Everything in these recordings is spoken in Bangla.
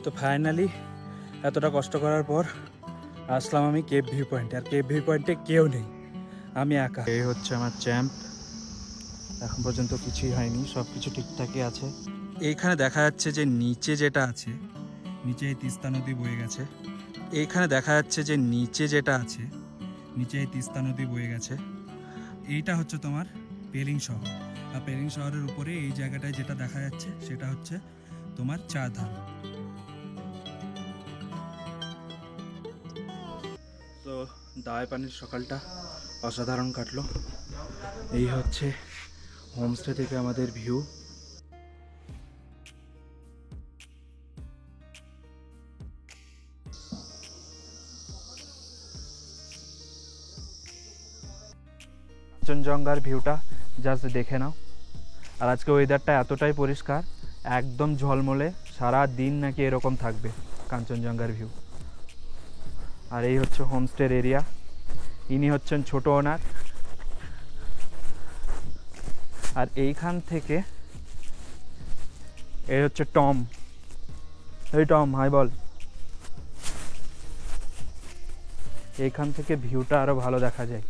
তো ফাইনালি এতটা কষ্ট করার পর আসলাম আমি কেপ ভিউ পয়েন্টে। আর কেপ ভিউ পয়েন্টে কেউ নেই, আমি একা। এই হচ্ছে আমার চ্যাম্প। এখন পর্যন্ত কিছুই হয়নি, সব কিছু ঠিকঠাকই আছে। এইখানে দেখা যাচ্ছে যে নিচে যেটা আছে, নিচে এই তিস্তা নদী বয়ে গেছে। এইখানে দেখা যাচ্ছে যে নিচে যেটা আছে, নিচে এই তিস্তা নদী বয়ে গেছে। এইটা হচ্ছে তোমার পেলিং শহর। আর পেলিং শহরের উপরে এই জায়গাটায় যেটা দেখা যাচ্ছে সেটা হচ্ছে তোমার চারধাম। তো দাওয়াই পানির সকালটা অসাধারণ কাটলো। এই হচ্ছে হোমস্টে থেকে আমাদের ভিউ। কাঞ্চনজঙ্ঘার ভিউটা জাস্ট দেখে নাও। আর আজকে ওয়েদারটা এতটাই পরিষ্কার, একদম ঝলমলে, সারা দিন নাকি এরকম থাকবে কাঞ্চনজঙ্ঘার ভিউ। আর এই হচ্ছে হোমস্টের এরিয়া। ইনি হচ্ছেন ছোট ওনার। আর এইখান থেকে এই হচ্ছে টম। এই টম, হাই বল। এইখান থেকে ভিউটা আরো ভালো দেখা যায়।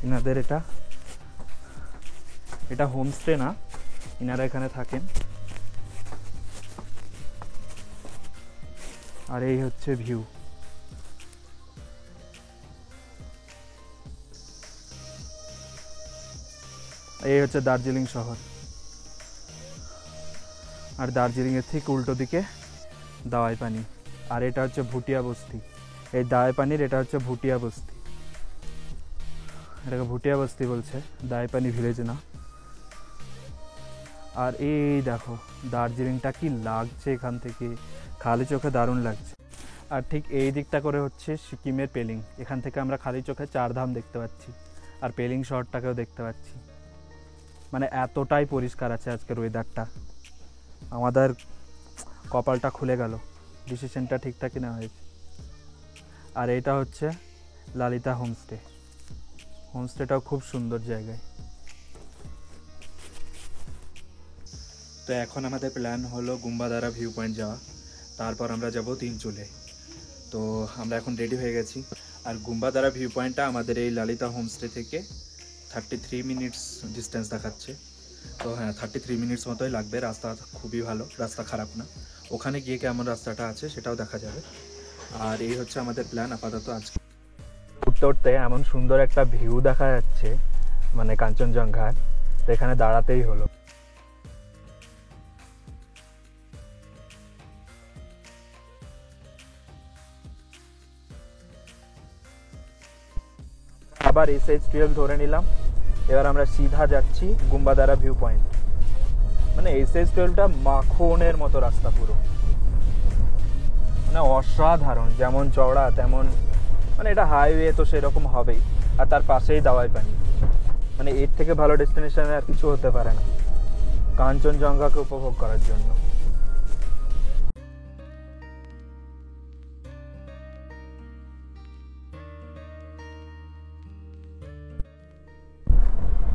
এনাদের এটা হোমস্টে না, এনারা এখানে থাকেন। আর এই হচ্ছে ভিউ। এই হচ্ছে দার্জিলিং শহর। আর দার্জিলিংয়ের ঠিক উল্টো দিকে দাওয়াই পানি। আর এটা হচ্ছে ভুটিয়া বস্তি। এই দাওয়াই পানির এটা হচ্ছে ভুটিয়া বস্তি। এটাকে ভুটিয়া বস্তি বলছে, দাওয়াই পানি ভিলেজ না। আর এই দেখো দার্জিলিংটা কি লাগছে এখান থেকে, খালি চোখে দারুণ লাগছে। আর ঠিক এই দিকটা করে হচ্ছে সিকিমের পেলিং। এখান থেকে আমরা খালি চোখে চারধাম দেখতে পাচ্ছি, আর পেলিং শহরটাকেও দেখতে পাচ্ছি। মানে এতটাই পরিষ্কার আছে আজকের ওয়েদারটা, আমাদের কপালটা খুলে গেল, ডিসিশনটা ঠিকঠাকই নেওয়া হয়েছে। আর এটা হচ্ছে লালিতা হোমস্টে। হোমস্টেটাও খুব সুন্দর জায়গায়। তো এখন আমাদের প্ল্যান হলো গুম্বাদারা ভিউ পয়েন্ট যাওয়া, তারপর আমরা যাব তিনচুলে। তো আমরা এখন রেডি হয়ে গেছি। আর গুম্বাদারা ভিউ পয়েন্টটা আমাদের এই লালিতা হোমস্টে থেকে 33 মিনিটস ডিস্টেন্স দেখাচ্ছে। তো হ্যাঁ, 33 মিনিটস মতোই লাগবে। রাস্তা খুবই ভালো, রাস্তা খারাপ না। ওখানে গিয়ে কেমন রাস্তাটা আছে সেটাও দেখা যাবে। আর এই হচ্ছে আমাদের প্ল্যান আপাতত। আজকে উঠতে উঠতে এমন সুন্দর একটা ভিউ দেখা যাচ্ছে, মানে কাঞ্চনজঙ্ঘার, তো এখানে দাঁড়াতেই হলো। আবার SH-12 ধরে নিলাম। এবার আমরা সিধা যাচ্ছি গুম্বাদারা ভিউ পয়েন্ট। মানে SH-12টা মাখনের মতো রাস্তা পুরো, মানে অসাধারণ। যেমন চওড়া তেমন, মানে এটা হাইওয়ে তো সেরকম হবেই। আর তার পাশেই দাওয়াই পানি, মানে এর থেকে ভালো ডেস্টিনেশনে আর কিছু হতে পারে না কাঞ্চনজঙ্ঘাকে উপভোগ করার জন্য।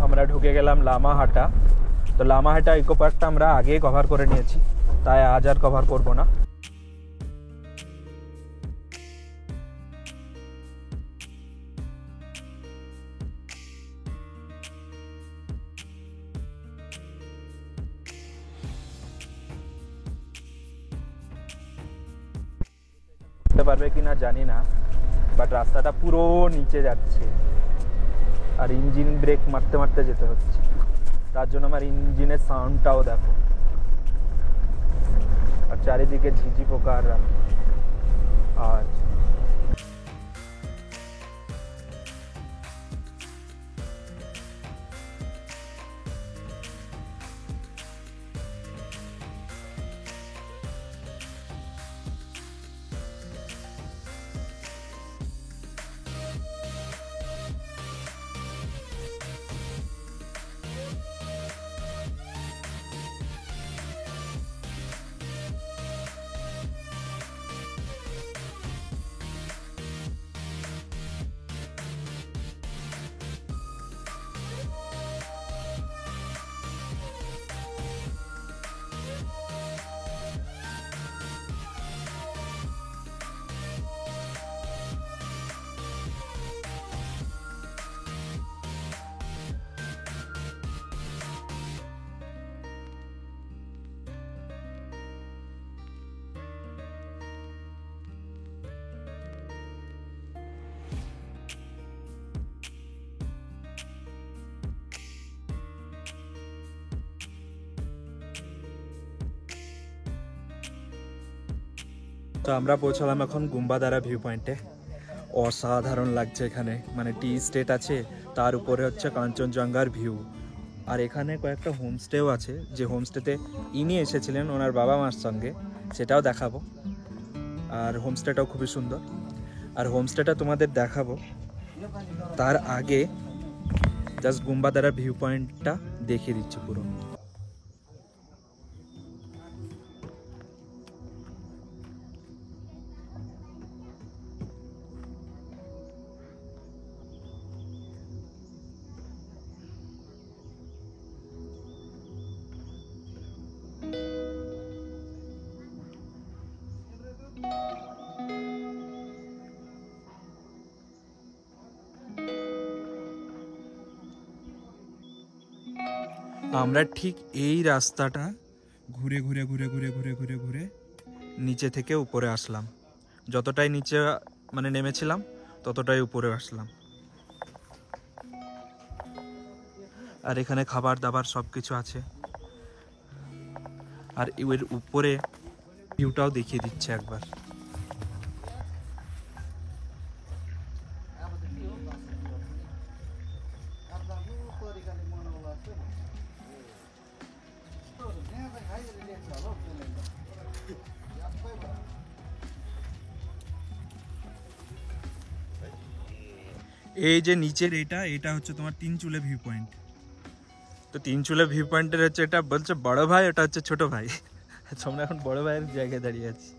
আমরা ঢুকে গেলাম লামাহাটা। তো লামাহাটা ইকো পার্কটা আমরা আগেই কভার করে নিয়েছি, তাই আজ আর কভার করবো না। করতে পারবে কিনা জানি না, বাট রাস্তাটা পুরো নিচে যাচ্ছে। আর ইঞ্জিন ব্রেক মারতে মারতে যেতে হচ্ছে, তার জন্য আমার ইঞ্জিনের সাউন্ডটাও দেখো। আর চারিদিকে ঝিঝি পোকার আর তো আমরা পৌঁছালাম এখন গুম্বাদারা ভিউ পয়েন্টে। অসাধারণ লাগছে এখানে, মানে টি স্টেট আছে, তার উপরে হচ্ছে কাঞ্চনজঙ্ঘার ভিউ। আর এখানে কয়েকটা হোমস্টেও আছে, যে হোমস্টেতে ইনি এসেছিলেন ওনার বাবা মার সঙ্গে, সেটাও দেখাবো। আর হোমস্টেটাও খুবই সুন্দর, আর হোমস্টেটা তোমাদের দেখাবো। তার আগে জাস্ট গুম্বাদারা ভিউ পয়েন্টটা দেখিয়ে দিচ্ছি পুরো। আমরা ঠিক এই রাস্তাটা ঘুরে ঘুরে ঘুরে ঘুরে ঘুরে ঘুরে ঘুরে নিচে থেকে উপরে আসলাম। যতটাই নিচে মানে নেমেছিলাম ততটাই উপরে আসলাম। আর এখানে খাবার দাবার সব কিছু আছে। আর এর উপরে ভিউটাও দেখিয়ে দিচ্ছে একবার। এই যে নিচের এটা হচ্ছে তোমার তিনচুলে ভিউ পয়েন্ট। তো তিনচুলে ভিউ পয়েন্টের হচ্ছে এটা বলছে বড় ভাই, ওটা হচ্ছে ছোট ভাই। আমরা এখন বড় ভাইয়ের জায়গায় দাঁড়িয়ে আছি।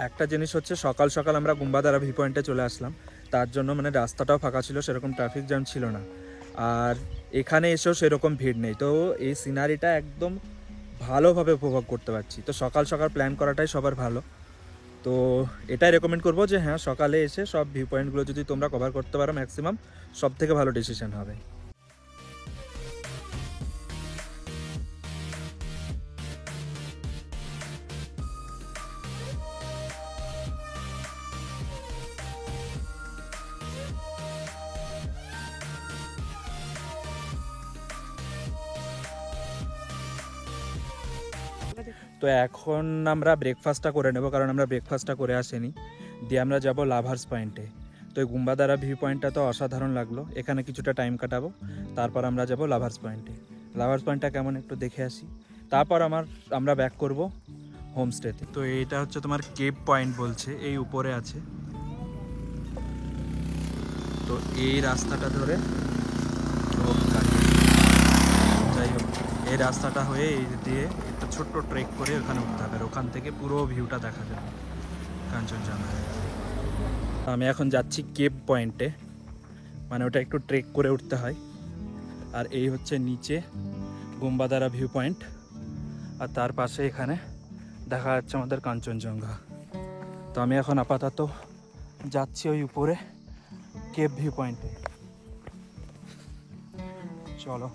একটা জিনিস হচ্ছে, সকাল সকাল আমরা গুম্বাদারা ভিউ পয়েন্টে চলে আসলাম, তার জন্য মানে রাস্তাটাও ফাঁকা ছিল, সেরকম ট্রাফিক জ্যাম ছিল না। আর এখানে এসেও সেরকম ভিড় নেই। তো এই সিনারিটা একদম ভালোভাবে উপভোগ করতে পারছি। তো সকাল সকাল প্ল্যান করাটাই সবার ভালো। তো এটাই রেকমেন্ড করবো যে হ্যাঁ, সকালে এসে সব ভিউ পয়েন্টগুলো যদি তোমরা কভার করতে পারো ম্যাক্সিমাম, সব থেকে ভালো ডিসিশন হবে। তো এখন আমরা ব্রেকফাস্টটা করে নেব, কারণ আমরা ব্রেকফাস্টটা করে আসিনি। দিয়ে আমরা যাব লাভার্স পয়েন্টে। তো এই গুম্বাদারা ভিউ পয়েন্টটা তো অসাধারণ লাগলো, এখানে কিছুটা টাইম কাটাবো, তারপর আমরা যাব লাভার্স পয়েন্টে। লাভার্স পয়েন্টটা কেমন একটু দেখে আসি, তারপর আমরা ব্যাক করব হোমস্টেতে। তো এইটা হচ্ছে তোমার কেপ পয়েন্ট বলছে, এই উপরে আছে। তো এই রাস্তাটা ধরে, যাই হোক, এই রাস্তাটা হয়ে এই দিয়ে একটা ছোট্ট ট্রেক করে ওখানে উঠতে হবে, আর ওখান থেকে পুরো ভিউটা দেখা যাবে কাঞ্চনজঙ্ঘা। আমি এখন যাচ্ছি কেপ পয়েন্টে, মানে ওটা একটু ট্রেক করে উঠতে হয়। আর এই হচ্ছে নিচে গুম্বাদারা ভিউ পয়েন্ট, আর তার পাশে এখানে দেখা যাচ্ছে আমাদের কাঞ্চনজঙ্ঘা। তো আমি এখন আপাতত যাচ্ছি ওই উপরে কেপ ভিউ পয়েন্টে। চলো,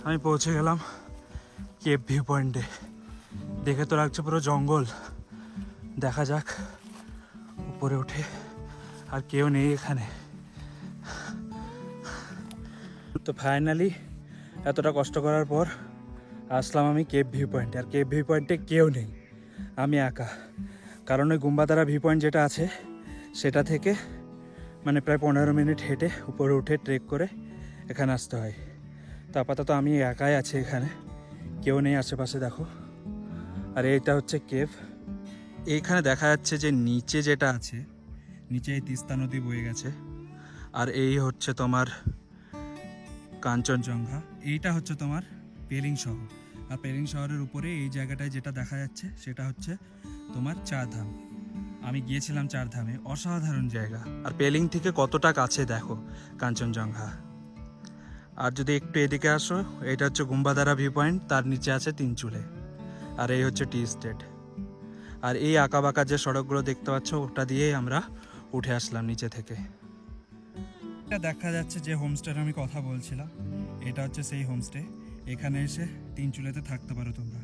আমি পৌঁছে গেলাম কেপ ভিউ পয়েন্টে। দেখে তো লাগছে পুরো জঙ্গল। দেখা যাক উপরে উঠে, আর কেউ নেই এখানে। তো ফাইনালি এতটা কষ্ট করার পর আসলাম আমি কেপ ভিউ পয়েন্টে। আর কেপ ভিউ পয়েন্টে কেউ নেই, আমি একা। কারণ ওই গুম্বাদারা ভিউ পয়েন্ট যেটা আছে সেটা থেকে মানে প্রায় 15 মিনিট হেঁটে উপরে উঠে ট্রেক করে এখানে আসতে হয়। তো আপাতত আমি একাই আছি এখানে, কেউ নেই আশেপাশে, দেখো। আর এইটা হচ্ছে কেভ। এইখানে দেখা যাচ্ছে যে নিচে যেটা আছে, নিচে এই তিস্তা নদী বয়ে গেছে। আর এই হচ্ছে তোমার কাঞ্চনজঙ্ঘা। এইটা হচ্ছে তোমার পেলিং শহর। আর পেলিং শহরের উপরে এই জায়গাটায় যেটা দেখা যাচ্ছে সেটা হচ্ছে তোমার চারধাম। আমি গিয়েছিলাম চারধামে, অসাধারণ জায়গা। আর পেলিং থেকে কতটা কাছে দেখো কাঞ্চনজঙ্ঘা। আর যদি একটু এদিকে আসো, এটা হচ্ছে গুম্বাদারা ভিউ পয়েন্ট, তার নিচে আছে তিনচুলে। আর এই হচ্ছে টি স্টেট। আর এই আঁকা বাঁকা যে সড়কগুলো দেখতে পাচ্ছ, ওটা দিয়েই আমরা উঠে আসলাম নিচে থেকে। এটা দেখা যাচ্ছে যে হোমস্টের আমি কথা বলছিলাম, এটা হচ্ছে সেই হোমস্টে। এখানে এসে তিনচুলেতে থাকতে পারো তোমরা।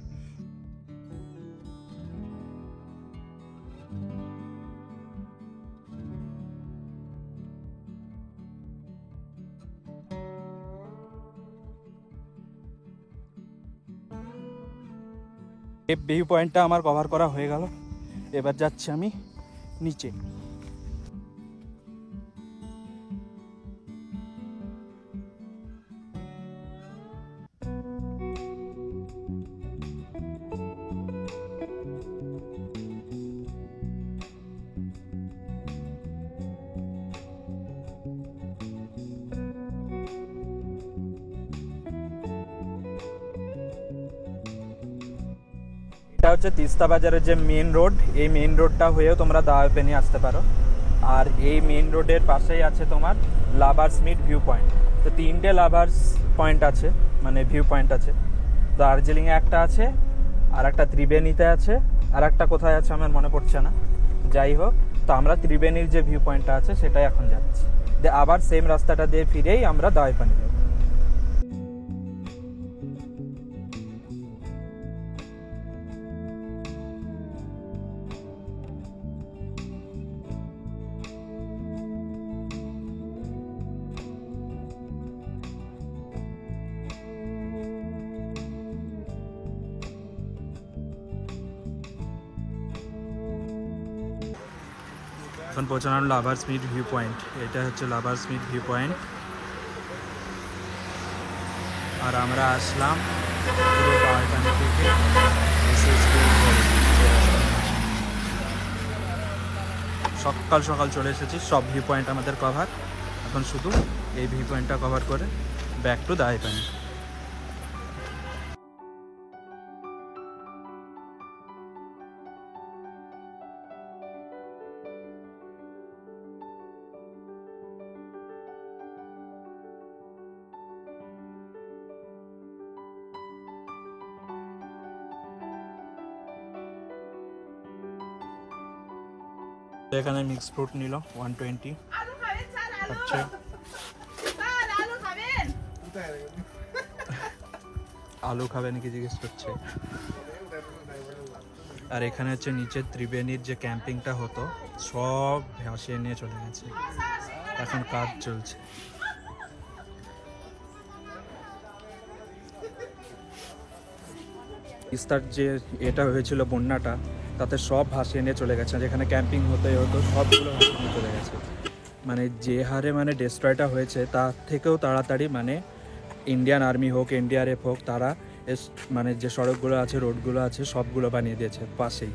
এই ভিউ পয়েন্টটা আমার কভার করা হয়ে গেল। এবার যাচ্ছি আমি নিচে। এটা হচ্ছে তিস্তা বাজারের যে মেন রোড, এই মেন রোডটা হয়েও তোমরা দাওয়াইপানি আসতে পারো। আর এই মেন রোডের পাশেই আছে তোমার লাভার্স মিট ভিউ পয়েন্ট। তো 3টে লাভার্স পয়েন্ট আছে, মানে ভিউ পয়েন্ট আছে। দার্জিলিংয়ে একটা আছে, আর একটা ত্রিবেণীতে আছে, আর একটা কোথায় আছে আমার মনে পড়ছে না। যাই হোক, তো আমরা ত্রিবেণীর যে ভিউ পয়েন্টটা আছে সেটাই এখন যাচ্ছি। আবার সেম রাস্তাটা দিয়ে ফিরেই আমরা দাওয়াইপানি যাবো। এখন পৌঁছালাম লাভার্স মিট ভিউ পয়েন্ট। এটা হচ্ছে লাভার্স মিট ভিউ পয়েন্ট। আর আমরা আসলাম পুরো দাওয়াইপানি থেকে সকাল সকাল চলে এসেছি। সব ভিউ পয়েন্ট আমাদের কভার। এখন শুধু এই ভিউ পয়েন্টটা কভার করে ব্যাক টু দাওয়াইপানি। এখানে মিক্স ফ্রুট নিল 120। আচ্ছা, আলু খাবে নাকি জিজ্ঞেস করছে। আর এখানে হচ্ছে নিচে ত্রিবেণীর যে ক্যাম্পিংটা হতো সব ভাসিয়ে নিয়ে চলে গেছে, এখন কাজ চলছে। তিস্তার যে এটা হয়েছিল বন্যাটা, তাতে সব ভাসিয়ে নিয়ে চলে গেছে। যেখানে ক্যাম্পিং হতো সবগুলো ভাসিয়ে নিয়ে চলে গেছে। মানে যে হারে মানে ডেস্ট্রয়টা হয়েছে তার থেকেও তাড়াতাড়ি মানে ইন্ডিয়ান আর্মি হোক, এনডিআরএফ হোক, তারা মানে যে সড়কগুলো আছে, রোডগুলো আছে, সবগুলো বানিয়ে দিয়েছে পাশেই।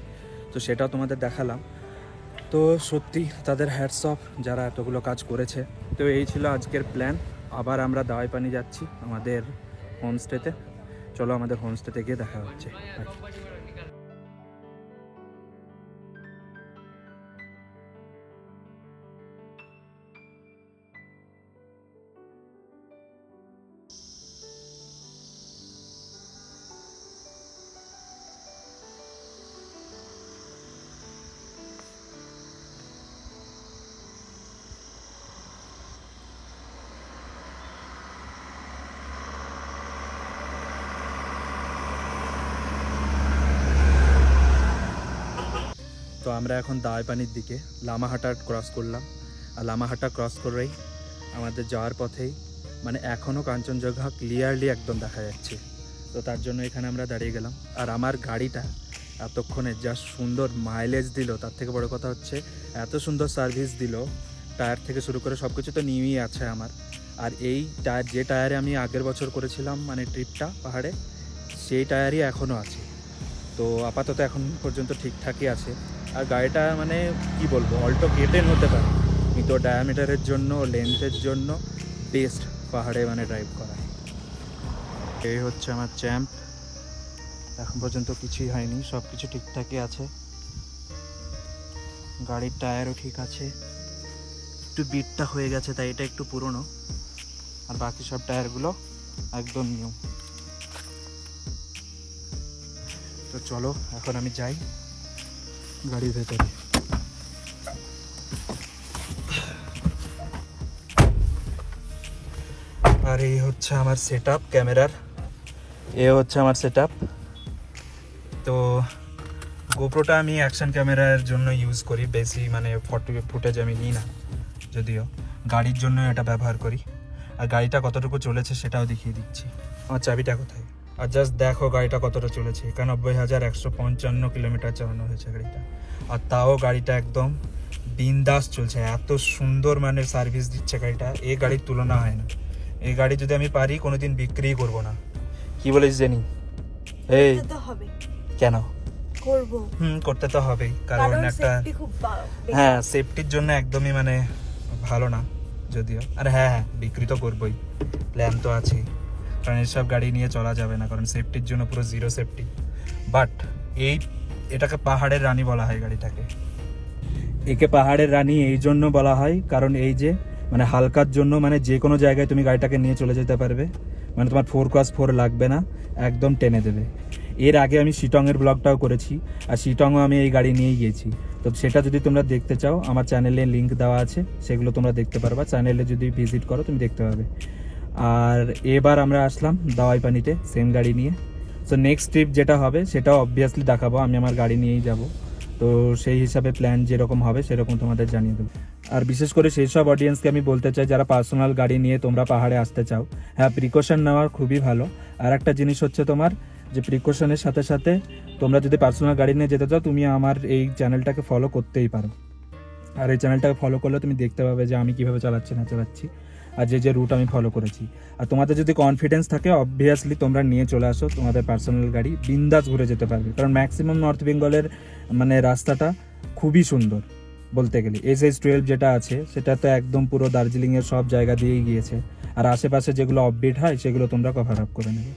তো সেটাও তোমাদের দেখালাম। তো সত্যি তাদের হ্যাটস অফ যারা এতগুলো কাজ করেছে। তো এই ছিল আজকের প্ল্যান। আবার আমরা দাওয়াইপানি যাচ্ছি আমাদের হোমস্টেতে। চলো আমাদের হোমস্টেতে গিয়ে দেখা হচ্ছে। তো আমরা এখন দাওয়াইপানির দিকে লামাহাটা ক্রস করলাম। আর লামাহাটা ক্রস করেই আমাদের যাওয়ার পথেই মানে এখনও কাঞ্চনজঙ্ঘা ক্লিয়ারলি একদম দেখা যাচ্ছে। তো তার জন্য এখানে আমরা দাঁড়িয়ে গেলাম। আর আমার গাড়িটা এতক্ষণে যা সুন্দর মাইলেজ দিল, তার থেকে বড় কথা হচ্ছে এত সুন্দর সার্ভিস দিল। টায়ার থেকে শুরু করে সব কিছু তো নিউই আছে আমার। আর এই টায়ার, যে টায়ারে আমি আগের বছর করেছিলাম মানে ট্রিপটা পাহাড়ে, সেই টায়ারই এখনও আছে। তো আপাতত এখন পর্যন্ত ঠিকঠাকই আছে। আর গাড়িটা মানে কি বলবো, অল্টো কেটেন হতে পারে, কিন্তু ডায়ামিটারের জন্য, লেন্থের জন্য বেস্ট পাহাড়ে মানে ড্রাইভ করা। এই হচ্ছে আমার চ্যাম্প। এখন পর্যন্ত কিছুই হয়নি, সব কিছু ঠিকঠাকই আছে। গাড়ির টায়ারও ঠিক আছে, একটু বিটটা হয়ে গেছে তাই এটা একটু পুরনো। আর বাকি সব টায়ারগুলো একদম নিউ। তো চলো এখন আমি যাই গাড়ির ভেতরে। আর এই হচ্ছে আমার সেটআপ ক্যামেরার, এ হচ্ছে আমার সেটআপ। তো গোপ্রোটা আমি অ্যাকশন ক্যামেরার জন্য ইউজ করি, বেশি মানে ফটো ফুটেজ আমি নিই না, যদিও গাড়ির জন্য এটা ব্যবহার করি। আর গাড়িটা কতটুকু চলেছে সেটাও দেখিয়ে দিচ্ছি। আমার চাবিটা কোথায়? আর জাস্ট দেখো গাড়িটা কতটা চলেছে, 91,155 কিলোমিটার চালানো হয়েছে গাড়িটা। আর তাও গাড়িটা একদম বিন্দাস চলছে, এত সুন্দর মানের সার্ভিস দিচ্ছে গাড়িটা, এই গাড়ির তুলনা হয় না। এই গাড়ি যদি আমি পারি কোনোদিন বিক্রিই করব না। কি বলিস জেনি? এই কেন করব? করতে তো হবেই, কারণ একটা হ্যাঁ সেফটির জন্য একদমই মানে ভালো না যদিও। আর হ্যাঁ বিক্রি তো করবোই, প্ল্যান তো আছে, কারণ এসব গাড়ি নিয়ে চলা যাবে না, কারণ সেফটির জন্য পুরো জিরো সেফটি। বাট এটাকে পাহাড়ের রানী বলা হয় গাড়িটাকে। একে পাহাড়ের রানী এই জন্য বলা হয় কারণ এই যে মানে হালকার জন্য, মানে যে কোনো জায়গায় তুমি গাড়িটাকে নিয়ে চলে যেতে পারবে, মানে তোমার 4x4 লাগবে না, একদম টেনে দেবে। এর আগে আমি শিটংয়ের ব্লগটাও করেছি, আর শিটংও আমি এই গাড়ি নিয়ে গিয়েছি। তো সেটা যদি তোমরা দেখতে চাও আমার চ্যানেলে লিঙ্ক দেওয়া আছে, সেগুলো তোমরা দেখতে পারবা, চ্যানেলে যদি ভিজিট করো তুমি দেখতে পাবে। আর এবার আমরা আসলাম দাওয়াই পানিতে সেম গাড়ি নিয়ে। সো নেক্সট ট্রিপ যেটা হবে সেটাও অবভিয়াসলি দেখাবো, আমি আমার গাড়ি নিয়েই যাব। তো সেই হিসাবে প্ল্যান যেরকম হবে সেরকম তোমাদের জানিয়ে দেবো। আর বিশেষ করে সেই সব অডিয়েন্সকে আমি বলতে চাই যারা পার্সোনাল গাড়ি নিয়ে তোমরা পাহাড়ে আসতে চাও, হ্যাঁ প্রিকশন নেওয়ার খুবই ভালো। আর একটা জিনিস হচ্ছে তোমার যে প্রিকশনের সাথে সাথে তোমরা যদি পার্সোনাল গাড়ি নিয়ে যেতে চাও, তুমি আমার এই চ্যানেলটাকে ফলো করতেই পারো। আর এই চ্যানেলটাকে ফলো করলে তুমি দেখতে পাবে যে আমি কীভাবে চালাচ্ছি না চালাচ্ছি, আর যে রুট আমি ফলো করেছি। আর তোমাদের যদি কনফিডেন্স থাকে অবভিয়াসলি তোমরা নিয়ে চলে আসো তোমাদের পার্সোনাল গাড়ি, বিন্দাস ঘুরে যেতে পারবে। কারণ ম্যাক্সিমাম নর্থ বেঙ্গলের মানে রাস্তাটা খুবই সুন্দর বলতে গেলে। SS12 যেটা আছে সেটা তো একদম পুরো দার্জিলিংয়ের সব জায়গা দিয়েই গিয়েছে, আর আশেপাশে যেগুলো অফবিট হয় সেগুলো তোমরা কভার আপ করে নেবে।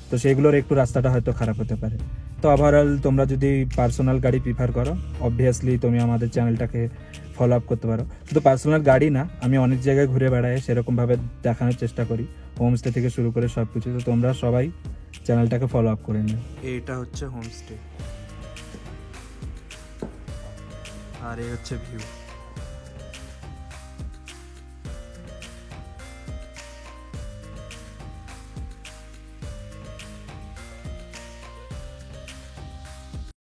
তো সেগুলোর একটু রাস্তাটা হয়তো খারাপ হতে পারে। তো ওভারঅল তোমরা যদি পার্সোনাল গাড়ি প্রিফার করো অবভিয়াসলি তুমি আমাদের চ্যানেলটাকে ফলো আপ করতে পারো। শুধু পার্সোনাল গাড়ি না, আমি অনেক জায়গায় ঘুরে বেড়াই, সেরকমভাবে দেখানোর চেষ্টা করি, হোমস্টে থেকে শুরু করে সব কিছু। তো তোমরা সবাই চ্যানেলটাকে ফলো আপ করে নিও। এইটা হচ্ছে হোমস্টে আর এই হচ্ছে ভিউ।